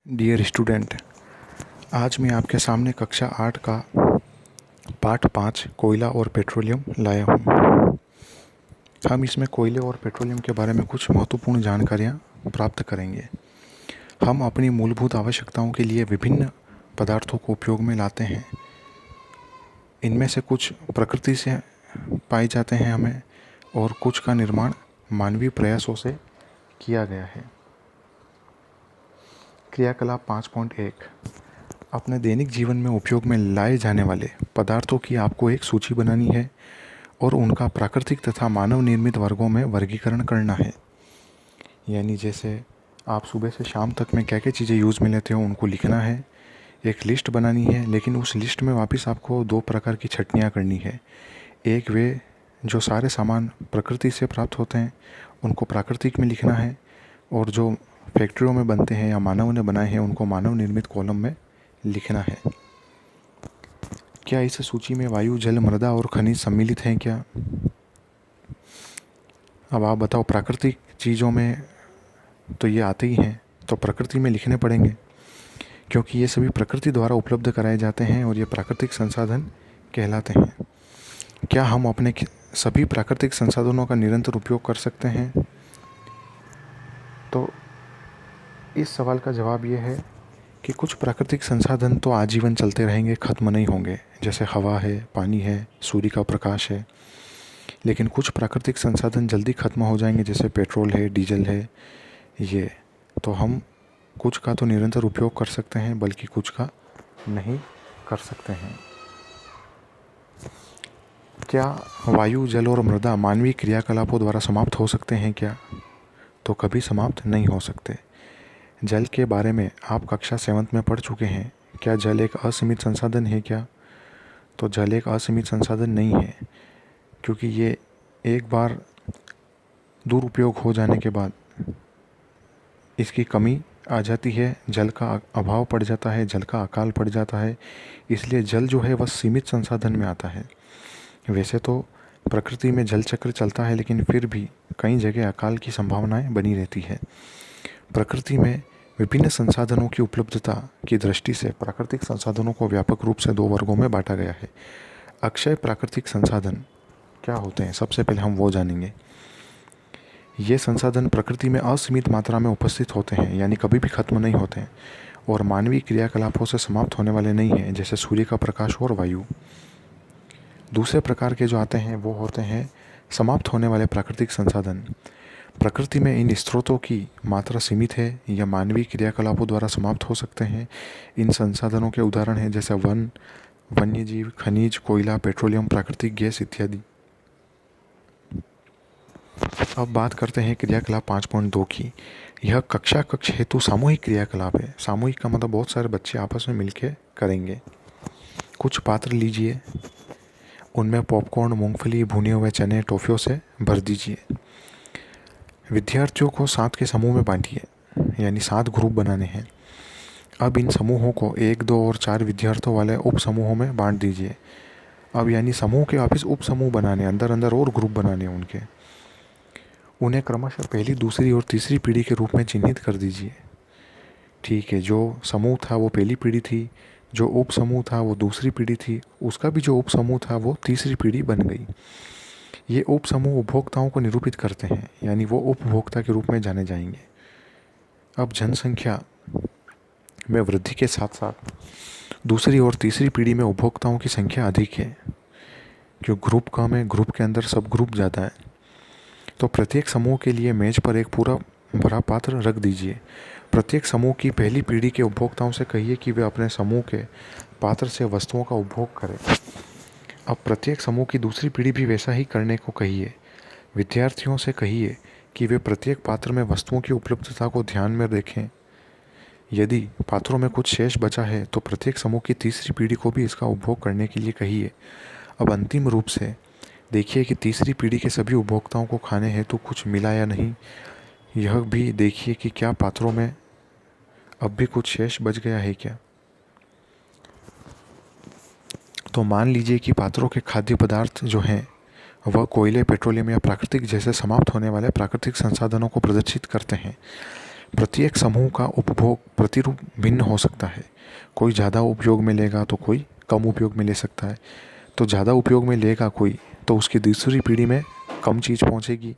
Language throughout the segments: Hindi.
डियर स्टूडेंट, आज मैं आपके सामने कक्षा 8 का पाठ 5 कोयला और पेट्रोलियम लाया हूँ। हम इसमें कोयले और पेट्रोलियम के बारे में कुछ महत्वपूर्ण जानकारियाँ प्राप्त करेंगे। हम अपनी मूलभूत आवश्यकताओं के लिए विभिन्न पदार्थों को उपयोग में लाते हैं। इनमें से कुछ प्रकृति से पाए जाते हैं हमें, और कुछ का निर्माण मानवीय प्रयासों से किया गया है। क्रियाकलाप 5.1 अपने दैनिक जीवन में उपयोग में लाए जाने वाले पदार्थों की आपको एक सूची बनानी है और उनका प्राकृतिक तथा मानव निर्मित वर्गों में वर्गीकरण करना है। यानी जैसे आप सुबह से शाम तक में क्या क्या चीज़ें यूज़ में लेते हो उनको लिखना है, एक लिस्ट बनानी है। लेकिन उस लिस्ट में वापस आपको दो प्रकार की छटनियाँ करनी है। एक वे जो सारे सामान प्रकृति से प्राप्त होते हैं उनको प्राकृतिक में लिखना है, और जो फैक्ट्रियों में बनते हैं या मानव ने बनाए हैं उनको मानव निर्मित कॉलम में लिखना है। क्या इस सूची में वायु, जल, मृदा और खनिज सम्मिलित हैं क्या? अब आप बताओ, प्राकृतिक चीज़ों में तो ये आते ही हैं, तो प्रकृति में लिखने पड़ेंगे, क्योंकि ये सभी प्रकृति द्वारा उपलब्ध कराए जाते हैं और ये प्राकृतिक संसाधन कहलाते हैं। क्या हम अपने सभी प्राकृतिक संसाधनों का निरंतर उपयोग कर सकते हैं? तो इस सवाल का जवाब ये है कि कुछ प्राकृतिक संसाधन तो आजीवन चलते रहेंगे, ख़त्म नहीं होंगे। जैसे हवा है, पानी है, सूर्य का प्रकाश है। लेकिन कुछ प्राकृतिक संसाधन जल्दी ख़त्म हो जाएंगे, जैसे पेट्रोल है, डीजल है। ये तो हम कुछ का तो निरंतर उपयोग कर सकते हैं, बल्कि कुछ का नहीं कर सकते हैं। क्या वायु, जल और मृदा मानवीय क्रियाकलापों द्वारा समाप्त हो सकते हैं क्या? तो कभी समाप्त नहीं हो सकते। जल के बारे में आप कक्षा 7 में पढ़ चुके हैं। क्या जल एक असीमित संसाधन है क्या? तो जल एक असीमित संसाधन नहीं है, क्योंकि ये एक बार दुरुपयोग हो जाने के बाद इसकी कमी आ जाती है, जल का अभाव पड़ जाता है, जल का अकाल पड़ जाता है। इसलिए जल जो है वह सीमित संसाधन में आता है। वैसे तो प्रकृति में जल चक्र चलता है, लेकिन फिर भी कई जगह अकाल की संभावनाएं बनी रहती है। प्रकृति में विभिन्न संसाधनों की उपलब्धता की दृष्टि से प्राकृतिक संसाधनों को व्यापक रूप से दो वर्गों में बांटा गया है। अक्षय प्राकृतिक संसाधन क्या होते हैं, सबसे पहले हम वो जानेंगे। ये संसाधन प्रकृति में असीमित मात्रा में उपस्थित होते हैं, यानी कभी भी खत्म नहीं होते हैं, और मानवीय क्रियाकलापों से समाप्त होने वाले नहीं हैं, जैसे सूर्य का प्रकाश और वायु। दूसरे प्रकार के जो आते हैं वो होते हैं समाप्त होने वाले प्राकृतिक संसाधन। प्रकृति में इन स्रोतों की मात्रा सीमित है या मानवीय क्रियाकलापों द्वारा समाप्त हो सकते हैं। इन संसाधनों के उदाहरण हैं जैसे वन, वन्यजीव, खनिज, कोयला, पेट्रोलियम, प्राकृतिक गैस इत्यादि। अब बात करते हैं क्रियाकलाप 5.2 की। यह कक्षा कक्ष हेतु सामूहिक क्रियाकलाप है। सामूहिक का मतलब बहुत सारे बच्चे आपस में मिलकर करेंगे। कुछ पात्र लीजिए, उनमें पॉपकॉर्न, मूंगफली, भुने हुए चने, टॉफ़ियों से भर दीजिए। विद्यार्थियों को 7 के समूह में बांटिए, यानी 7 ग्रुप बनाने हैं। अब इन समूहों को 1, 2 और 4 विद्यार्थियों वाले उप समूहों में बांट दीजिए। अब यानी समूह के वापस उप समूह बनाने, अंदर अंदर और ग्रुप बनाने उनके। उन्हें क्रमशः पहली, दूसरी और तीसरी पीढ़ी के रूप में चिन्हित कर दीजिए। ठीक है, जो समूह था वो पहली पीढ़ी थी, जो उप समूह था वो दूसरी पीढ़ी थी, उसका भी जो उप समूह था वो तीसरी पीढ़ी बन गई। ये उप समूह उपभोक्ताओं को निरूपित करते हैं, यानी वो उपभोक्ता के रूप में जाने जाएंगे। अब जनसंख्या में वृद्धि के साथ साथ दूसरी और तीसरी पीढ़ी में उपभोक्ताओं की संख्या अधिक है, क्यों ग्रुप कम है, ग्रुप के अंदर सब ग्रुप ज़्यादा है। तो प्रत्येक समूह के लिए मेज पर एक पूरा भरा पात्र रख दीजिए। प्रत्येक समूह की पहली पीढ़ी के उपभोक्ताओं से कहिए कि वे अपने समूह के पात्र से वस्तुओं का उपभोग करें। अब प्रत्येक समूह की दूसरी पीढ़ी भी वैसा ही करने को कहिए। विद्यार्थियों से कहिए कि वे प्रत्येक पात्र में वस्तुओं की उपलब्धता को ध्यान में रखें। यदि पात्रों में कुछ शेष बचा है तो प्रत्येक समूह की तीसरी पीढ़ी को भी इसका उपभोग करने के लिए कहिए। अब अंतिम रूप से देखिए कि तीसरी पीढ़ी के सभी उपभोक्ताओं को खाने हेतु कुछ मिला या नहीं। यह भी देखिए कि क्या पात्रों में अब भी कुछ शेष बच गया है क्या। तो मान लीजिए कि पात्रों के खाद्य पदार्थ जो हैं वह कोयले, पेट्रोलियम या प्राकृतिक जैसे समाप्त होने वाले प्राकृतिक संसाधनों को प्रदर्शित करते हैं। प्रत्येक समूह का उपभोग प्रतिरूप भिन्न हो सकता है। कोई ज़्यादा उपयोग में लेगा तो कोई कम उपयोग में ले सकता है। तो ज़्यादा उपयोग में लेगा कोई तो उसकी दूसरी पीढ़ी में कम चीज़ पहुंचेगी,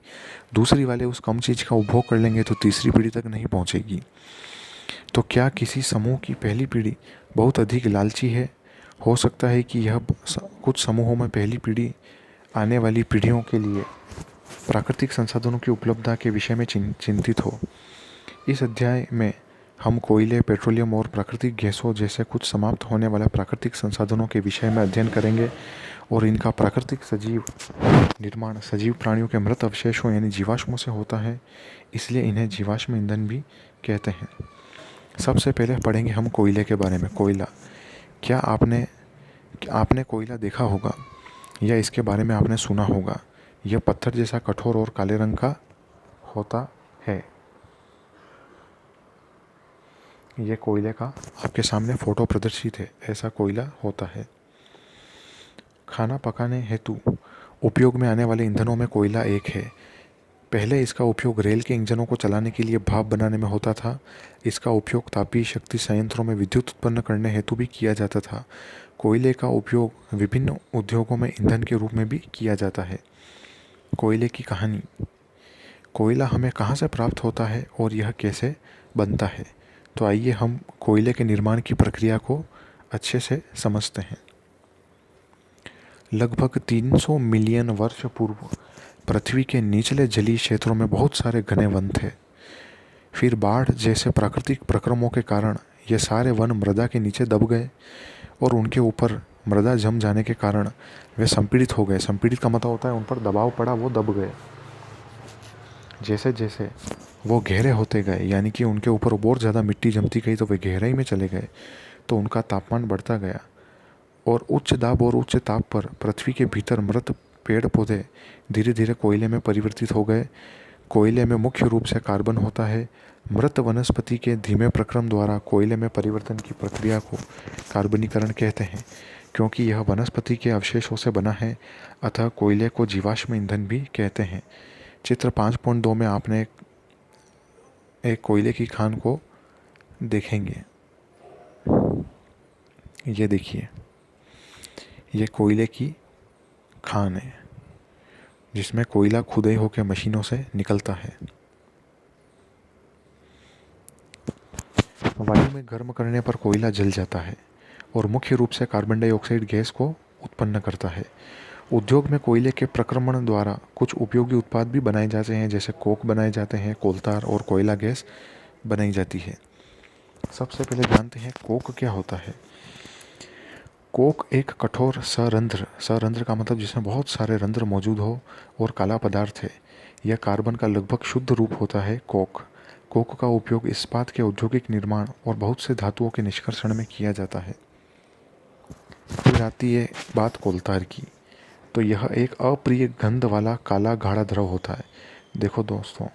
दूसरी वाले उस कम चीज़ का उपभोग कर लेंगे तो तीसरी पीढ़ी तक नहीं पहुंचेगी। तो क्या किसी समूह की पहली पीढ़ी बहुत अधिक लालची है? हो सकता है कि यह कुछ समूहों में पहली पीढ़ी आने वाली पीढ़ियों के लिए प्राकृतिक संसाधनों की उपलब्धता के विषय में चिंतित हो। इस अध्याय में हम कोयले, पेट्रोलियम और प्राकृतिक गैसों जैसे कुछ समाप्त होने वाले प्राकृतिक संसाधनों के विषय में अध्ययन करेंगे और इनका प्राकृतिक सजीव निर्माण सजीव प्राणियों के मृत अवशेषों यानी जीवाश्मों से होता है, इसलिए इन्हें जीवाश्म ईंधन भी कहते हैं। सबसे पहले पढ़ेंगे हम कोयले के बारे में। कोयला, क्या आपने कोयला देखा होगा या इसके बारे में आपने सुना होगा? यह पत्थर जैसा कठोर और काले रंग का होता है। यह कोयले का आपके सामने फोटो प्रदर्शित है, ऐसा कोयला होता है। खाना पकाने हेतु उपयोग में आने वाले ईंधनों में कोयला एक है। पहले इसका उपयोग रेल के इंजनों को चलाने के लिए भाप बनाने में होता था। इसका उपयोग तापीय शक्ति संयंत्रों में विद्युत उत्पन्न करने हेतु भी किया जाता था। कोयले का उपयोग विभिन्न उद्योगों में ईंधन के रूप में भी किया जाता है। कोयले की कहानी। कोयला हमें कहाँ से प्राप्त होता है और यह कैसे बनता है? तो आइए हम कोयले के निर्माण की प्रक्रिया को अच्छे से समझते हैं। लगभग 300 मिलियन वर्ष पूर्व पृथ्वी के निचले जलीय क्षेत्रों में बहुत सारे घने वन थे। फिर बाढ़ जैसे प्राकृतिक प्रक्रमों के कारण ये सारे वन मृदा के नीचे दब गए और उनके ऊपर मृदा जम जाने के कारण वे संपीड़ित हो गए। संपीड़ित का मतलब होता है उन पर दबाव पड़ा, वो दब गए। जैसे जैसे वो गहरे होते गए, यानी कि उनके ऊपर और ज़्यादा मिट्टी जमती गई तो वे गहराई में चले गए, तो उनका तापमान बढ़ता गया और उच्च दाब और उच्च ताप पर पृथ्वी के भीतर मृत पेड़ पौधे धीरे धीरे कोयले में परिवर्तित हो गए। कोयले में मुख्य रूप से कार्बन होता है। मृत वनस्पति के धीमे प्रक्रम द्वारा कोयले में परिवर्तन की प्रक्रिया को कार्बनीकरण कहते हैं। क्योंकि यह वनस्पति के अवशेषों से बना है, अतः कोयले को जीवाश्म ईंधन भी कहते हैं। चित्र 5.2 में आपने एक कोयले की खान को देखेंगे। ये देखिए, ये कोयले की खान है जिसमें कोयला खुदाई होकर मशीनों से निकलता है। वायु में गर्म करने पर कोयला जल जाता है और मुख्य रूप से कार्बन डाइऑक्साइड गैस को उत्पन्न करता है। उद्योग में कोयले के प्रक्रमण द्वारा कुछ उपयोगी उत्पाद भी बनाए जाते हैं, जैसे कोक बनाए जाते हैं, कोलतार और कोयला गैस बनाई जाती है। सबसे पहले जानते हैं कोक क्या होता है। कोक एक कठोर सरंध्र का मतलब जिसमें बहुत सारे रंध्र मौजूद हो और काला पदार्थ है। यह कार्बन का लगभग शुद्ध रूप होता है। कोक का उपयोग इस्पात के औद्योगिक निर्माण और बहुत से धातुओं के निष्कर्षण में किया जाता है। फिर आती है बात कोलतार की। तो यह एक अप्रिय गंध वाला काला गाढ़ा द्रव होता है। देखो दोस्तों,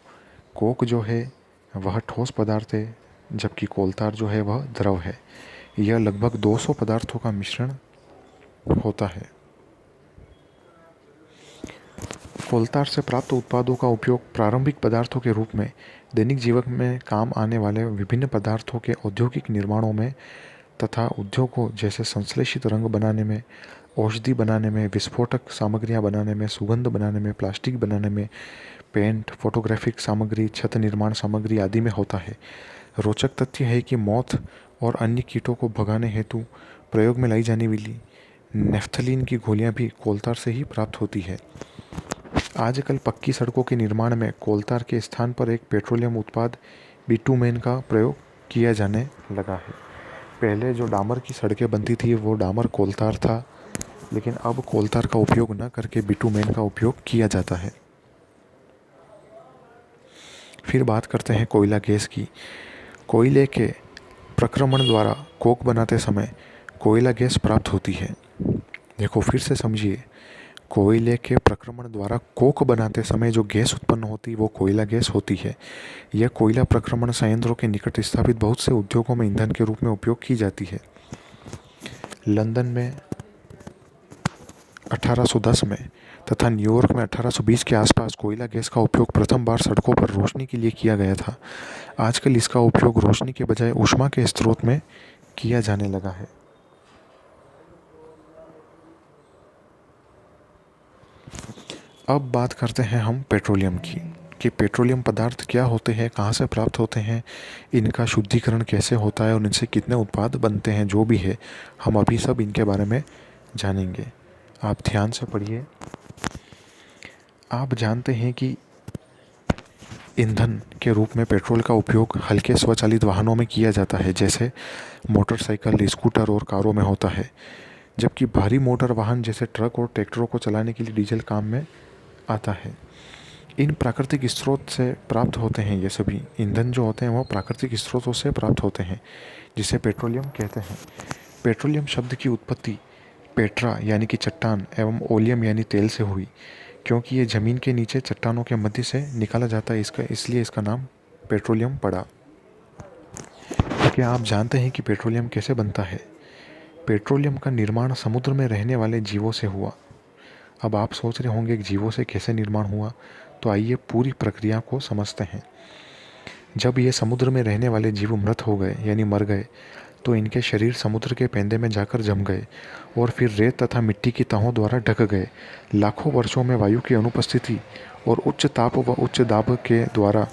कोक जो है वह ठोस पदार्थ है, जबकि कोलतार जो है वह द्रव है। यह लगभग 200 पदार्थों का मिश्रण होता है। कोलतार से प्राप्त उत्पादों का उपयोग प्रारंभिक पदार्थों के रूप में दैनिक जीवन में काम आने वाले विभिन्न पदार्थों के औद्योगिक निर्माणों में तथा उद्योगों जैसे संश्लेषित रंग बनाने में, औषधि बनाने में, विस्फोटक सामग्रियां बनाने में, सुगंध बनाने में, प्लास्टिक बनाने में, पेंट, फोटोग्राफिक सामग्री, छत निर्माण सामग्री आदि में होता है। रोचक तथ्य है कि मौत और अन्य कीटों को भगाने हेतु प्रयोग में लाई जाने वाली नेफ्थलीन की गोलियां भी कोलतार से ही प्राप्त होती है। आजकल पक्की सड़कों के निर्माण में कोलतार के स्थान पर एक पेट्रोलियम उत्पाद बिटुमेन का प्रयोग किया जाने लगा है। पहले जो डामर की सड़कें बनती थी वो डामर कोलतार था, लेकिन अब कोलतार का उपयोग न करके बिटुमेन का उपयोग किया जाता है। फिर बात करते हैं कोयला गैस की। कोयले के प्रक्रमण द्वारा कोक बनाते समय कोयला गैस प्राप्त होती है। देखो फिर से समझिए, कोयले के प्रक्रमण द्वारा कोक बनाते समय जो गैस उत्पन्न होती वो कोयला गैस होती है। यह कोयला प्रक्रमण संयंत्रों के निकट स्थापित बहुत से उद्योगों में ईंधन के रूप में उपयोग की जाती है। लंदन में 1810 में तथा न्यूयॉर्क में 1820 के आसपास कोयला गैस का उपयोग प्रथम बार सड़कों पर रोशनी के लिए किया गया था। आजकल इसका उपयोग रोशनी के बजाय ऊष्मा के स्रोत में किया जाने लगा है। अब बात करते हैं हम पेट्रोलियम की, कि पेट्रोलियम पदार्थ क्या होते हैं, कहाँ से प्राप्त होते हैं, इनका शुद्धिकरण कैसे होता है और इनसे कितने उत्पाद बनते हैं। जो भी है हम अभी सब इनके बारे में जानेंगे। आप ध्यान से पढ़िए। आप जानते हैं कि ईंधन के रूप में पेट्रोल का उपयोग हल्के स्वचालित वाहनों में किया जाता है, जैसे मोटरसाइकिल, स्कूटर और कारों में होता है, जबकि भारी मोटर वाहन जैसे ट्रक और ट्रैक्टरों को चलाने के लिए डीजल काम में आता है। इन प्राकृतिक स्रोत से प्राप्त होते हैं। ये सभी ईंधन जो होते हैं वो प्राकृतिक स्रोतों से प्राप्त होते हैं, जिसे पेट्रोलियम कहते हैं। पेट्रोलियम शब्द की उत्पत्ति पेट्रा यानी कि चट्टान एवं ओलियम यानी तेल से हुई, क्योंकि ये ज़मीन के नीचे चट्टानों के मध्य से निकाला जाता है, इसलिए इसका नाम पेट्रोलियम पड़ा। क्या आप जानते हैं कि पेट्रोलियम कैसे बनता है? पेट्रोलियम का निर्माण समुद्र में रहने वाले जीवों से हुआ। अब आप सोच रहे होंगे कि जीवों से कैसे निर्माण हुआ, तो आइए पूरी प्रक्रिया को समझते हैं। जब ये समुद्र में रहने वाले जीव मृत हो गए यानी मर गए, तो इनके शरीर समुद्र के पेंदे में जाकर जम गए और फिर रेत तथा मिट्टी की तहों द्वारा ढक गए। लाखों वर्षों में वायु की अनुपस्थिति और उच्च ताप व उच्च दाब के द्वारा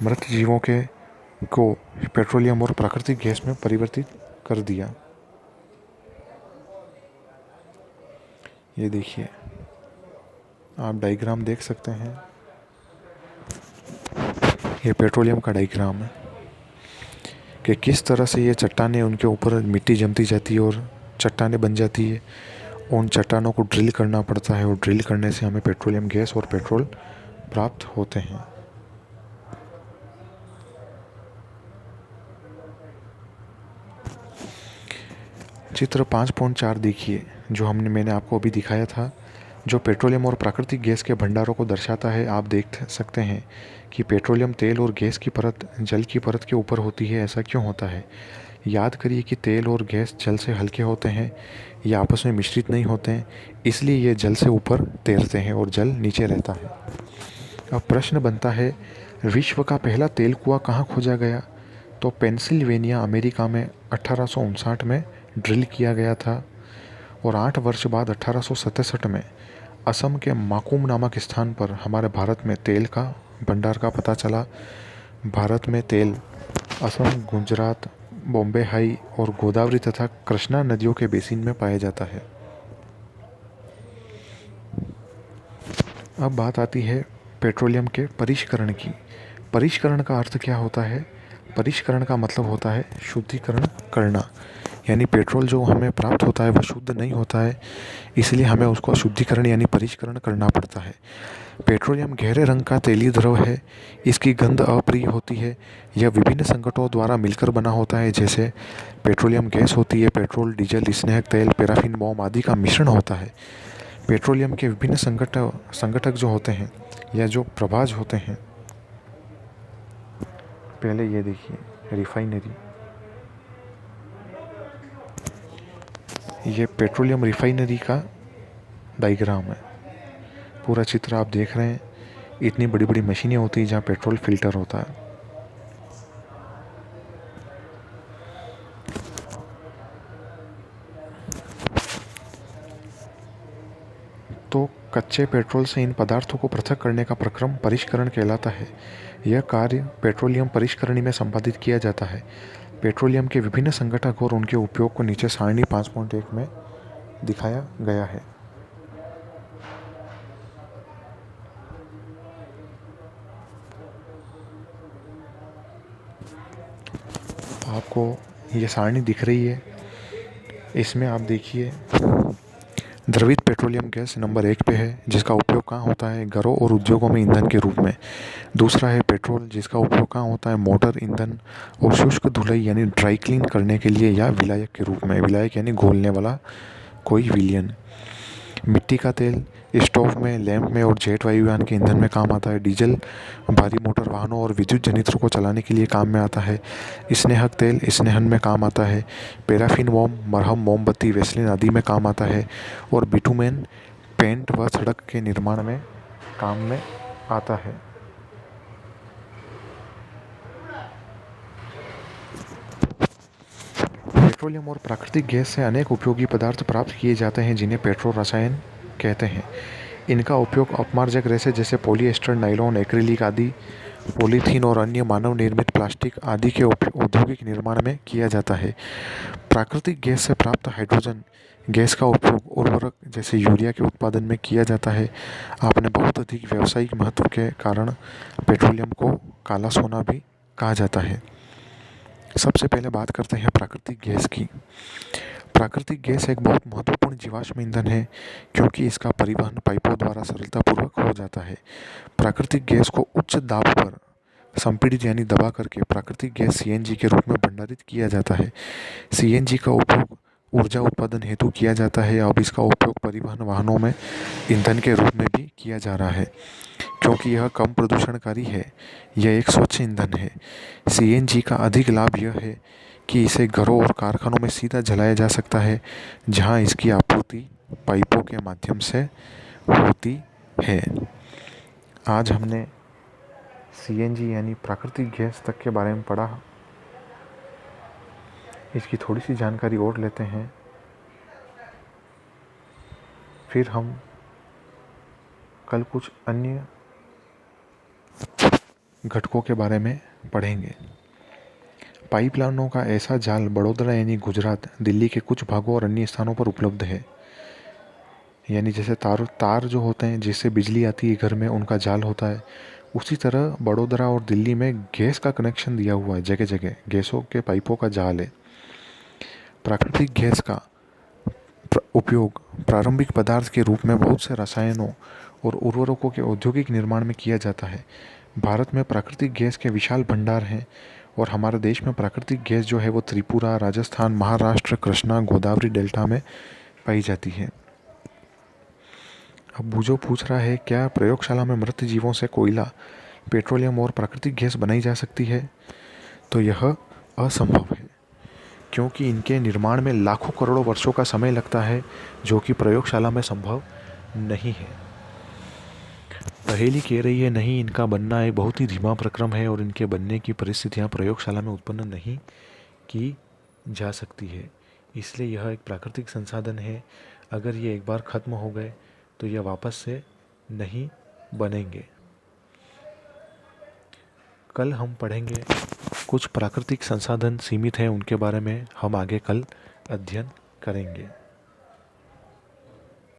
मृत जीवों को पेट्रोलियम और प्राकृतिक गैस में परिवर्तित कर दिया। ये देखिए, आप डायग्राम देख सकते हैं। ये पेट्रोलियम का डायग्राम है कि किस तरह से ये चट्टानें, उनके ऊपर मिट्टी जमती जाती है और चट्टानें बन जाती है। उन चट्टानों को ड्रिल करना पड़ता है और ड्रिल करने से हमें पेट्रोलियम गैस और पेट्रोल प्राप्त होते हैं। चित्र 5.4 देखिए, जो मैंने आपको अभी दिखाया था, जो पेट्रोलियम और प्राकृतिक गैस के भंडारों को दर्शाता है। आप देख सकते हैं कि पेट्रोलियम तेल और गैस की परत जल की परत के ऊपर होती है। ऐसा क्यों होता है? याद करिए कि तेल और गैस जल से हल्के होते हैं, ये आपस में मिश्रित नहीं होते हैं, इसलिए ये जल से ऊपर तैरते हैं और जल नीचे रहता है। अब प्रश्न बनता है, विश्व का पहला तेल कुआं कहाँ खोजा गया? तो पेंसिल्वेनिया, अमेरिका में 1859 में ड्रिल किया गया था और 8 वर्ष बाद 1867 में असम के माकूम नामक स्थान पर हमारे भारत में तेल का भंडार का पता चला। भारत में तेल असम, गुजरात, बॉम्बे हाई और गोदावरी तथा कृष्णा नदियों के बेसिन में पाया जाता है। अब बात आती है पेट्रोलियम के परिष्करण की। परिष्करण का अर्थ क्या होता है? परिष्करण का मतलब होता है शुद्धिकरण करना, यानी पेट्रोल जो हमें प्राप्त होता है वह शुद्ध नहीं होता है, इसलिए हमें उसको शुद्धिकरण यानी परिष्करण करना पड़ता है। पेट्रोलियम गहरे रंग का तेलीय द्रव है। इसकी गंध अप्रिय होती है। यह विभिन्न संकटों द्वारा मिलकर बना होता है, जैसे पेट्रोलियम गैस होती है, पेट्रोल, डीजल, स्नेहक तेल, पैराफिन, मोम आदि का मिश्रण होता है। पेट्रोलियम के विभिन्न संगठक जो होते हैं या जो प्रभाज होते हैं, पहले ये देखिए, रिफाइनरी। ये पेट्रोलियम रिफाइनरी का डायग्राम है। पूरा चित्र आप देख रहे हैं। इतनी बड़ी बड़ी मशीनें होती हैं जहाँ पेट्रोल फिल्टर होता है। तो कच्चे पेट्रोल से इन पदार्थों को पृथक करने का प्रक्रम परिष्करण कहलाता है। यह कार्य पेट्रोलियम परिष्करणी में संपादित किया जाता है। पेट्रोलियम के विभिन्न संगठक और उनके उपयोग को नीचे सारणी 5.1 में दिखाया गया है। आपको ये सारणी दिख रही है, इसमें आप देखिए, द्रवित पेट्रोलियम गैस नंबर 1 पे है, जिसका उपयोग कहाँ होता है? घरों और उद्योगों में ईंधन के रूप में। दूसरा है पेट्रोल, जिसका उपयोग कहाँ होता है? मोटर, ईंधन और शुष्क धुलाई यानी ड्राई क्लीन करने के लिए, या विलायक के रूप में। विलायक यानी घोलने वाला कोई विलियन। मिट्टी का तेल स्टोव में, लैंप में और जेट वायुयान के ईंधन में काम आता है। डीजल भारी मोटर वाहनों और विद्युत जनित्र को चलाने के लिए काम में आता है। स्नेहक तेल स्नेहन में काम आता है। पैराफिन, मोम, मरहम, मोमबत्ती, वैसलीन आदि में काम आता है। और बिटुमेन पेंट व सड़क के निर्माण में काम में आता है। पेट्रोलियम और प्राकृतिक गैस से अनेक उपयोगी पदार्थ प्राप्त किए जाते हैं जिन्हें पेट्रो रसायन कहते हैं। इनका उपयोग अपमार्जक रेसे जैसे पॉलिएस्टर, नायलॉन, एक्रिलिक आदि, पॉलीथीन और अन्य मानव निर्मित प्लास्टिक आदि के औद्योगिक निर्माण में किया जाता है। प्राकृतिक गैस से प्राप्त हाइड्रोजन गैस का उपयोग उर्वरक जैसे यूरिया के उत्पादन में किया जाता है। आपने बहुत अधिक व्यावसायिक महत्व के कारण पेट्रोलियम को काला सोना भी कहा जाता है। सबसे पहले बात करते हैं प्राकृतिक गैस की। प्राकृतिक गैस एक बहुत महत्वपूर्ण जीवाश्म ईंधन है क्योंकि इसका परिवहन पाइपों द्वारा सरलतापूर्वक हो जाता है। प्राकृतिक गैस को उच्च दाब पर संपीड़ित यानी दबा करके प्राकृतिक गैस सीएनजी के रूप में भंडारित किया जाता है। सीएनजी का उपयोग ऊर्जा उत्पादन हेतु किया जाता है। अब इसका उपयोग परिवहन वाहनों में ईंधन के रूप में भी किया जा रहा है क्योंकि यह कम प्रदूषणकारी है। यह एक स्वच्छ ईंधन है। सीएनजी का अधिक लाभ यह है कि इसे घरों और कारखानों में सीधा जलाया जा सकता है जहां इसकी आपूर्ति पाइपों के माध्यम से होती है। आज हमने सीएनजी यानी प्राकृतिक गैस तक के बारे में पढ़ा। इसकी थोड़ी सी जानकारी और लेते हैं, फिर हम कल कुछ अन्य घटकों के बारे में पढ़ेंगे। पाइपलाइनों का ऐसा जाल बड़ौदा यानी गुजरात, दिल्ली के कुछ भागों और अन्य स्थानों पर उपलब्ध है। यानी जैसे तार जो होते हैं जिससे बिजली आती है घर में, उनका जाल होता है, उसी तरह बड़ौदा और दिल्ली में गैस का कनेक्शन दिया हुआ है। जगह जगह गैसों के पाइपों का जाल है। प्राकृतिक गैस का उपयोग प्रारंभिक पदार्थ के रूप में बहुत से रसायनों और उर्वरकों के औद्योगिक निर्माण में किया जाता है। भारत में प्राकृतिक गैस के विशाल भंडार हैं और हमारे देश में प्राकृतिक गैस जो है वो त्रिपुरा, राजस्थान, महाराष्ट्र, कृष्णा, गोदावरी डेल्टा में पाई जाती है। अब बुझो पूछ रहा है, क्या प्रयोगशाला में मृत जीवों से कोयला, पेट्रोलियम और प्राकृतिक गैस बनाई जा सकती है? तो यह असंभव है क्योंकि इनके निर्माण में लाखों करोड़ों वर्षों का समय लगता है जो कि प्रयोगशाला में संभव नहीं है। पहेली कह रही है नहीं, इनका बनना एक बहुत ही धीमा प्रक्रम है और इनके बनने की परिस्थितियाँ प्रयोगशाला में उत्पन्न नहीं की जा सकती है। इसलिए यह एक प्राकृतिक संसाधन है। अगर ये एक बार ख़त्म हो गए तो यह वापस से नहीं बनेंगे। कल हम पढ़ेंगे कुछ प्राकृतिक संसाधन सीमित हैं, उनके बारे में हम आगे कल अध्ययन करेंगे।